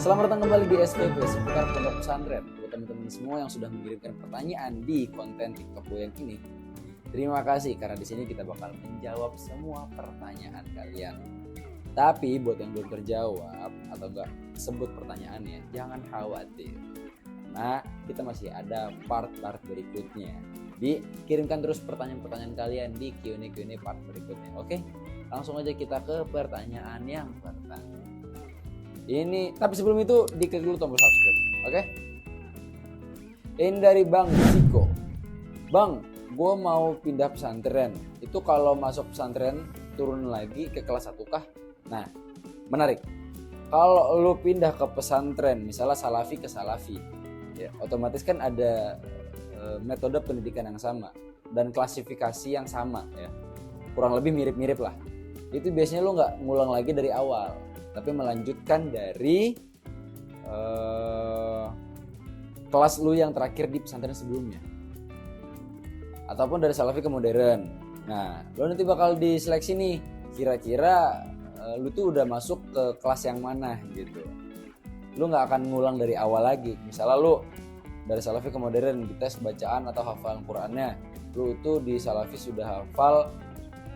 Selamat datang kembali di SPP seputar Pondok Pesantren. Buat teman-teman semua yang sudah mengirimkan pertanyaan di konten TikTok yang ini, terima kasih karena di sini kita bakal menjawab semua pertanyaan kalian. Tapi buat yang belum terjawab atau enggak sebut pertanyaannya, jangan khawatir. Karena kita masih ada part-part berikutnya. Dikirimkan terus pertanyaan-pertanyaan kalian di Q&A part berikutnya. Oke? Langsung aja kita ke pertanyaan yang pertama. Ini, tapi sebelum itu diklik dulu tombol subscribe, oke? Ini dari Bang Ziko. Bang, gue mau pindah pesantren. Itu kalau masuk pesantren turun lagi ke kelas 1 kah? Nah, menarik. Kalau lu pindah ke pesantren, misalnya salafi ke salafi, ya, otomatis kan ada metode pendidikan yang sama dan klasifikasi yang sama, ya. Kurang lebih mirip-mirip lah. Itu biasanya lu nggak ngulang lagi dari awal, tapi melanjutkan dari kelas lu yang terakhir di pesantren sebelumnya, ataupun dari salafi ke modern. Nah, lu nanti bakal diseleksi nih, kira-kira lu tuh udah masuk ke kelas yang mana gitu. Lu nggak akan ngulang dari awal lagi. Misalnya lu dari salafi ke modern dites bacaan atau hafalan Qur'annya, lu tuh di salafi sudah hafal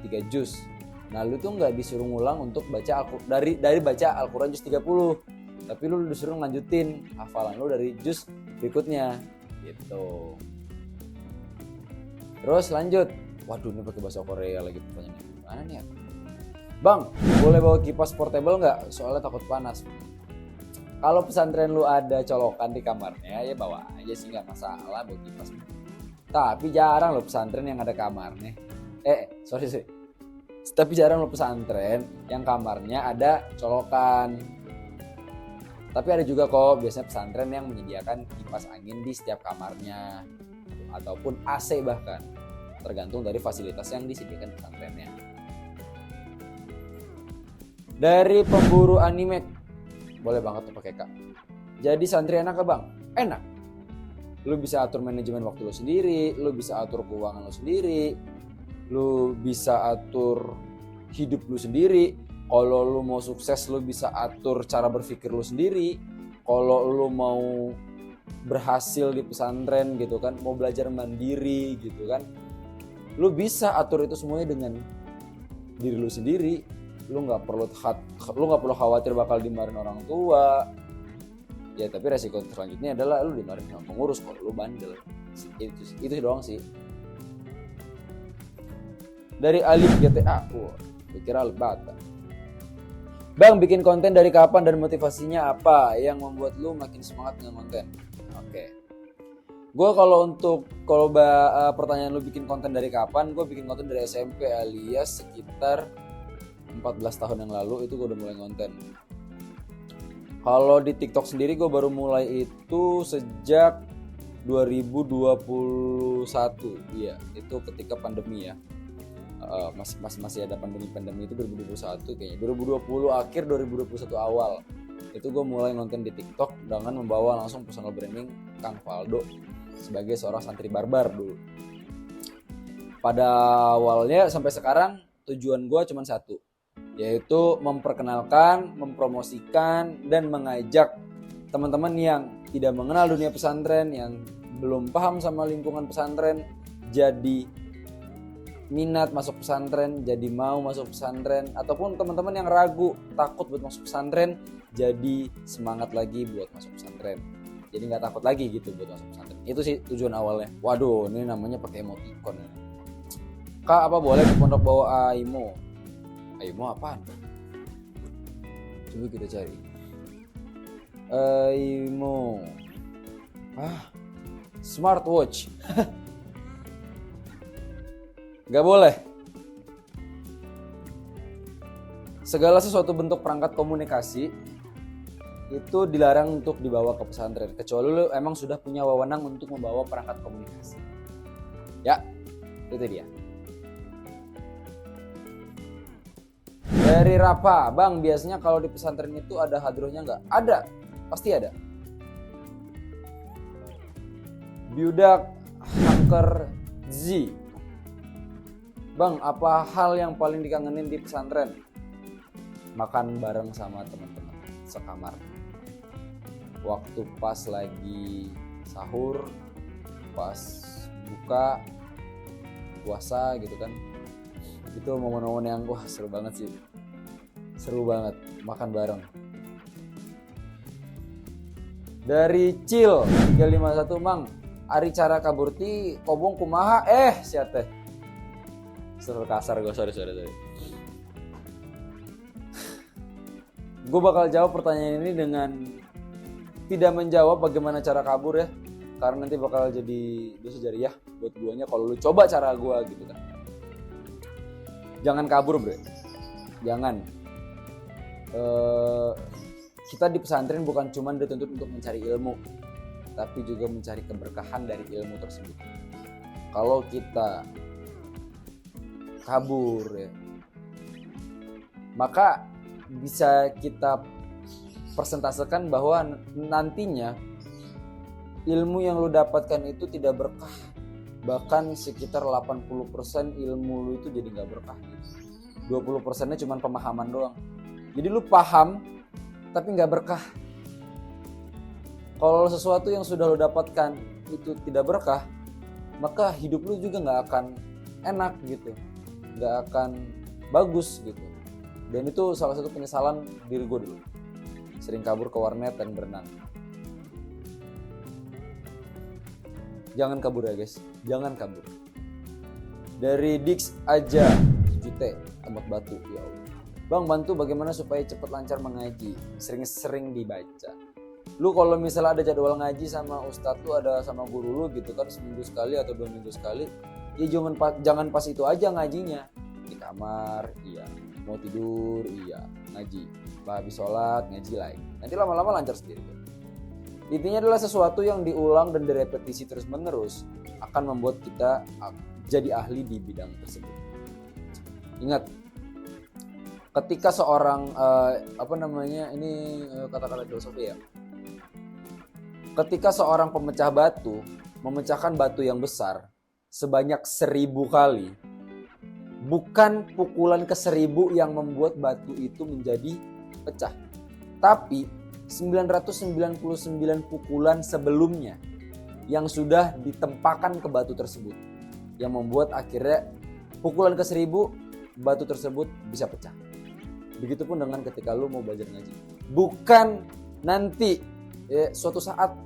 3 juz. Nah, lu tuh nggak disuruh ngulang untuk baca dari baca Al-Quran juz 30, tapi lu disuruh lanjutin hafalan lu dari juz berikutnya gitu. Terus lanjut. Waduh, ini pakai bahasa Korea lagi pertanyaannya. Gimana nih ya? Bang, boleh bawa kipas portable nggak? Soalnya takut panas. Kalau pesantren lu ada colokan di kamarnya, ya bawa aja sih, nggak masalah bawa kipas. Tapi jarang lo pesantren yang ada kamarnya. Sorry. Tapi jarang lo pesantren yang kamarnya ada colokan. Tapi ada juga kok biasanya pesantren yang menyediakan kipas angin di setiap kamarnya, ataupun AC bahkan, tergantung dari fasilitas yang disediakan pesantrennya. Dari pemburu anime, boleh banget tuh pakai Kak. Jadi santri enak gak Bang? Enak. Lu bisa atur manajemen waktu lu sendiri, lu bisa atur keuangan lu sendiri, lu bisa atur hidup lu sendiri. Kalau lu mau sukses, lu bisa atur cara berpikir lu sendiri. Kalau lu mau berhasil di pesantren gitu kan, mau belajar mandiri gitu kan, lu bisa atur itu semuanya dengan diri lu sendiri. Lu nggak perlu khawatir bakal dimarahin orang tua. Ya, tapi resiko selanjutnya adalah lu dimarahin sama pengurus kalau lu bandel. Itu doang sih. Dari Alif GTA, gue kira Alif Bata. Bang, bikin konten dari kapan dan motivasinya apa yang membuat lu makin semangat dengan konten? Oke. Gue kalau pertanyaan lu bikin konten dari kapan, gue bikin konten dari SMP alias sekitar 14 tahun yang lalu itu gue udah mulai konten. Kalau di TikTok sendiri gue baru mulai itu sejak 2021. Iya, itu ketika pandemi ya. Masih ada pandemi itu 2021 kayaknya. 2020 akhir 2021 awal. Itu gue mulai konten di TikTok dengan membawa langsung personal branding Kang Valdo sebagai seorang santri barbar dulu. Pada awalnya sampai sekarang tujuan gue cuma satu, yaitu memperkenalkan, mempromosikan, dan mengajak teman-teman yang tidak mengenal dunia pesantren, yang belum paham sama lingkungan pesantren, jadi minat masuk pesantren, jadi mau masuk pesantren, ataupun teman-teman yang ragu, takut buat masuk pesantren, jadi semangat lagi buat masuk pesantren. Jadi nggak takut lagi gitu buat masuk pesantren. Itu sih tujuan awalnya. Waduh, ini namanya pakai emoticon. Kak, apa boleh ke pondok bawa AIMO? AIMO apaan? Coba kita cari. AIMO. Smartwatch. Gak boleh. Segala sesuatu bentuk perangkat komunikasi itu dilarang untuk dibawa ke pesantren, kecuali lu emang sudah punya wewenang untuk membawa perangkat komunikasi. Ya, itu dia. Dari Rapa, Bang, biasanya kalau di pesantren itu ada hadrohnya nggak? Ada, pasti ada. Biudak Hunker Z, Bang, apa hal yang paling dikangenin di pesantren? Makan bareng sama teman-teman sekamar. waktu pas lagi sahur, pas buka puasa gitu kan. Itu momen-momen yang wah seru banget sih. Seru banget makan bareng. Dari Cil 351, Mang, ari cara kabur ti kobong kumaha sia teh. Seru kasar gue, sorry. Gue bakal jawab pertanyaan ini dengan tidak menjawab bagaimana cara kabur ya, karena nanti bakal jadi dosa jariah buat guanya kalau lu coba cara gua gitu kan. Jangan kabur bro, jangan. Kita di pesantren bukan cuma dituntut untuk mencari ilmu, tapi juga mencari keberkahan dari ilmu tersebut. Kalau kita kabur ya, maka bisa kita persentasekan bahwa nantinya ilmu yang lu dapatkan itu tidak berkah. Bahkan sekitar 80% ilmu lu itu jadi gak berkah. 20%-nya cuma pemahaman doang. Jadi lu paham tapi gak berkah. Kalau sesuatu yang sudah lu dapatkan itu tidak berkah, maka hidup lu juga gak akan enak gitu, gak akan bagus gitu. Dan itu salah satu penyesalan diri gue dulu, sering kabur ke warnet dan berenang. Jangan kabur ya guys, jangan kabur. Dari Dix aja 7T Amat Batu, ya Allah. Bang, bantu bagaimana supaya cepat lancar mengaji, sering-sering dibaca. Lu kalau misalnya ada jadwal ngaji sama ustadz lu, ada sama guru lu gitu kan, seminggu sekali atau 2 minggu sekali, ya jangan pas itu aja ngajinya. Di kamar, iya. Mau tidur, iya. Ngaji. Habis sholat, ngaji lagi. Nanti lama-lama lancar sendiri. Intinya adalah sesuatu yang diulang dan direpetisi terus-menerus akan membuat kita jadi ahli di bidang tersebut. Ingat, ketika seorang ini kata-kata filosofi ya. Ketika seorang pemecah batu memecahkan batu yang besar sebanyak 1000 kali, bukan pukulan ke-1000 yang membuat batu itu menjadi pecah, tapi 999 pukulan sebelumnya yang sudah ditempahkan ke batu tersebut yang membuat akhirnya pukulan ke-1000 batu tersebut bisa pecah. Begitupun dengan ketika lu mau belajar ngaji. Bukan nanti suatu saat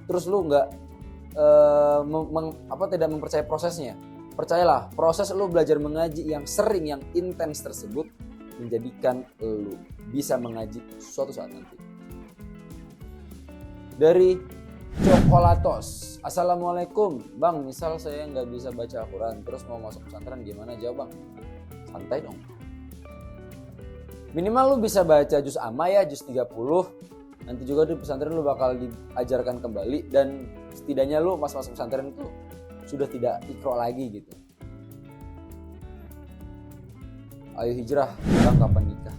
terus lu tidak mempercayai prosesnya. Percayalah, proses lu belajar mengaji yang sering, yang intens tersebut menjadikan lu bisa mengaji suatu saat nanti. Dari Cokolatos, Assalamualaikum Bang, misal saya nggak bisa baca Al-Quran terus mau masuk pesantren gimana? Jawab Bang, santai dong. Minimal lu bisa baca juz amma ya, juz 30. Nanti juga di pesantren lu bakal diajarkan kembali, dan setidaknya lu pas masuk pesantren itu sudah tidak ikro lagi gitu. Ayo hijrah, Bang, kapan nikah?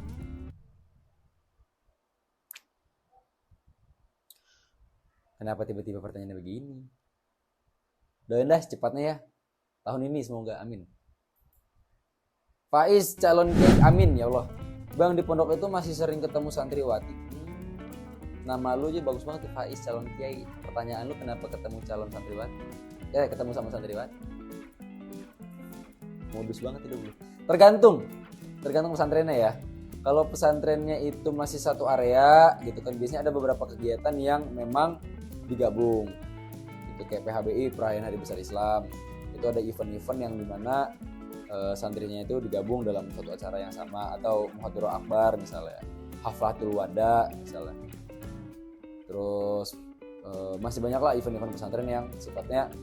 Kenapa tiba-tiba pertanyaannya begini? Doain dah secepatnya ya. Tahun ini semoga, amin. Faiz calon kiai, amin ya Allah. Bang, di pondok itu masih sering ketemu santriwati. Nama lu aja bagus banget tuh, Faiz calon kiai. Pertanyaan lu kenapa ketemu calon santriwati? Ketemu sama santriwati. Modus banget hidup lu. Tergantung pesantrennya ya. Kalau pesantrennya itu masih satu area gitu kan, biasanya ada beberapa kegiatan yang memang digabung. Itu kayak PHBI, Perayaan Hari Besar Islam. Itu ada event-event yang dimana santrinya itu digabung dalam satu acara yang sama, atau Muhadharah Akbar misalnya, Haflatul Wada misalnya. Terus masih banyak lah event-event pesantren yang sifatnya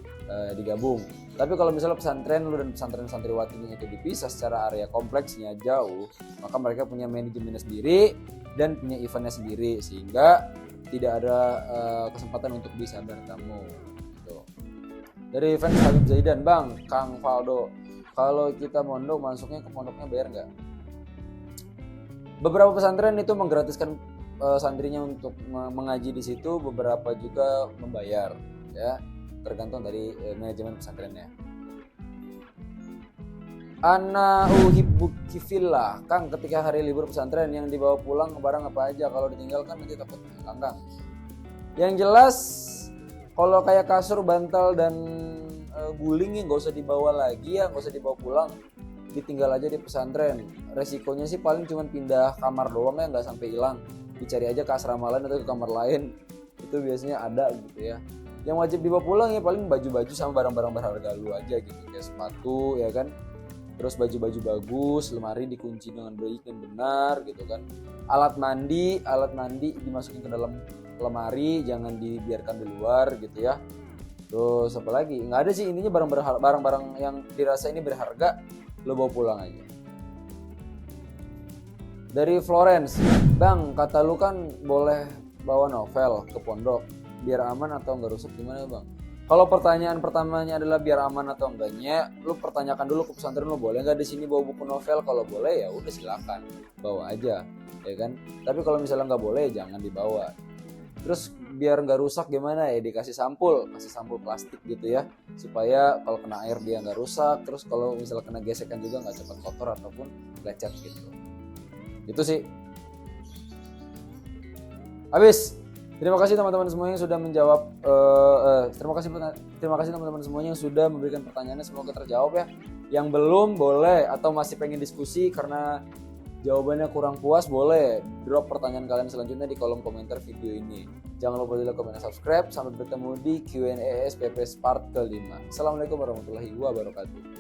digabung. Tapi kalau misalnya pesantren lu dan pesantren santriwatinya itu dipisah secara area kompleksnya jauh, maka mereka punya manajemennya sendiri dan punya eventnya sendiri, sehingga tidak ada kesempatan untuk bisa bertemu gitu. Dari fans Habib Zaidan, Bang, Kang Faldo, kalau kita mondok masuknya ke pondoknya bayar nggak? Beberapa pesantren itu menggratiskan santrinya untuk mengaji di situ, beberapa juga membayar ya, tergantung dari manajemen pesantrennya. Ana uhibbuki fillah, Kang, ketika hari libur pesantren yang dibawa pulang barang apa aja, kalau ditinggalkan nanti takut hilang, Kang. Yang jelas kalau kayak kasur, bantal dan guling ya nggak usah dibawa lagi ya, nggak usah dibawa pulang, ditinggal aja di pesantren. Resikonya sih paling cuma pindah kamar doang ya, nggak sampai hilang. Dicari aja ke asrama lain atau ke kamar lain, itu biasanya ada gitu ya. Yang wajib dibawa pulang ya paling baju-baju sama barang-barang berharga lu aja gitu, kayak sepatu ya kan, terus baju-baju bagus, lemari dikunci dengan baik dan benar gitu kan. Alat mandi dimasukin ke dalam lemari, jangan dibiarkan di luar gitu ya. Terus apa lagi? Nggak ada sih, intinya barang-barang yang dirasa ini berharga lo bawa pulang aja. Dari Florence, Bang, kata lu kan boleh bawa novel ke pondok, biar aman atau nggak rusak, gimana Bang? Kalau pertanyaan pertamanya adalah biar aman atau enggaknya, lu pertanyakan dulu ke pesantren lu boleh nggak di sini bawa buku novel. Kalau boleh ya udah silakan, bawa aja, ya kan. Tapi kalau misalnya nggak boleh, jangan dibawa. Terus biar nggak rusak gimana ya, dikasih kasih sampul plastik gitu ya, supaya kalau kena air dia nggak rusak. Terus kalau misalnya kena gesekan juga nggak cepat kotor ataupun lecet gitu. Itu sih. Habis. Terima kasih teman-teman semua yang sudah menjawab. Terima kasih teman-teman semuanya yang sudah memberikan pertanyaannya, semoga terjawab ya. Yang belum boleh atau masih pengen diskusi karena jawabannya kurang puas, boleh drop pertanyaan kalian selanjutnya di kolom komentar video ini. Jangan lupa di like, komen, dan subscribe. Sampai bertemu di Q&A SPP part ke-5. Assalamualaikum warahmatullahi wabarakatuh.